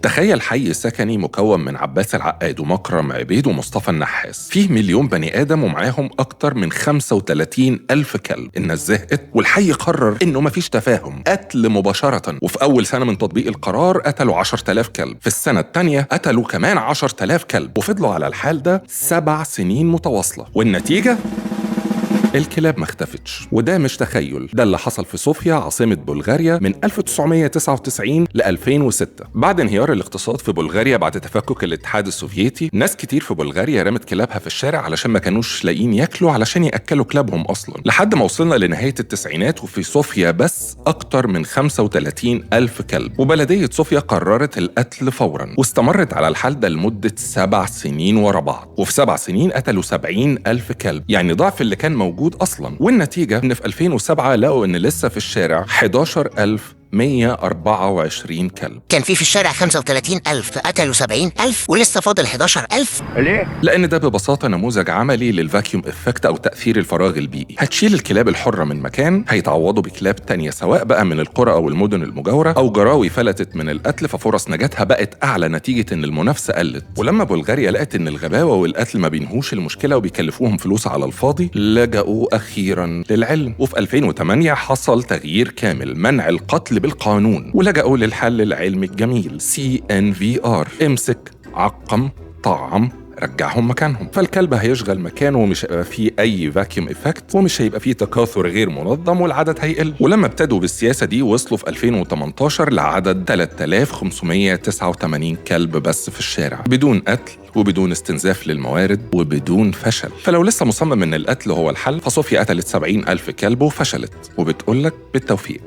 تخيل حي سكني مكون من عباس العقاد ومكرم عبيد ومصطفى النحاس، فيه 1,000,000 بني آدم ومعاهم أكتر من 35,000 كلب. الناس زهقت والحي قرر إنه مفيش تفاهم، قتل مباشرة. وفي أول سنة من تطبيق القرار قتلوا 10,000 كلب، في السنة التانية قتلوا كمان 10,000 كلب، وفضلوا على الحال ده 7 سنين متواصلة. والنتيجة؟ الكلاب ما اختفتش. وده مش تخيل، ده اللي حصل في صوفيا عاصمة بلغاريا من 1999 ل 2006. بعد انهيار الاقتصاد في بلغاريا بعد تفكك الاتحاد السوفيتي، ناس كتير في بلغاريا رمت كلابها في الشارع علشان ما كانوش لاقيين ياكلوا علشان ياكلوا كلابهم اصلا، لحد ما وصلنا لنهاية التسعينات وفي صوفيا بس اكتر من 35,000 كلب. وبلدية صوفيا قررت القتل فورا، واستمرت على الحال ده لمدة 7 سنين ورا بعض، وفي 7 سنين قتلوا 70,000 كلب، يعني ضعف اللي كان موجود أصلاً. والنتيجة إن في 2007 لقوا إن لسه في الشارع 11,124 كلب. كان في الشارع 35,000، قتلوا 70,000 ولسه فاضل 11,000. ليه؟ لأن ده ببساطة نموذج عملي للفاكيوم إفكت أو تأثير الفراغ البيئي. هتشيل الكلاب الحرة من مكان، هيتعوضوا بكلاب تانية سواء بقى من القرى أو المدن المجاورة، أو جراوي فلتت من القتل ففرص نجاتها بقت أعلى نتيجة إن المنافسة قلت. ولما بلغاريا لقت إن الغباوة والقتل ما بينهوش المشكلة وبيكلفوهم فلوس على الفاضي، لجأوا أخيراً للعلم. وفي 2008 حصل تغيير كامل، منع القتل بالقانون، ولجأوا للحل العلمي الجميل CNVR: امسك، عقم، طعم، رجعهم مكانهم. فالكلب هيشغل مكانه ومش هيبقى فيه أي فاكيوم إفكت، ومش هيبقى فيه تكاثر غير منظم، والعدد هيقل. ولما ابتدوا بالسياسة دي وصلوا في 2018 لعدد 3,589 كلب بس في الشارع، بدون قتل وبدون استنزاف للموارد وبدون فشل. فلو لسه مصمم إن القتل هو الحل، فصوفيا قتلت 70,000 كلب وفشلت، وبتقولك بالتوفيق.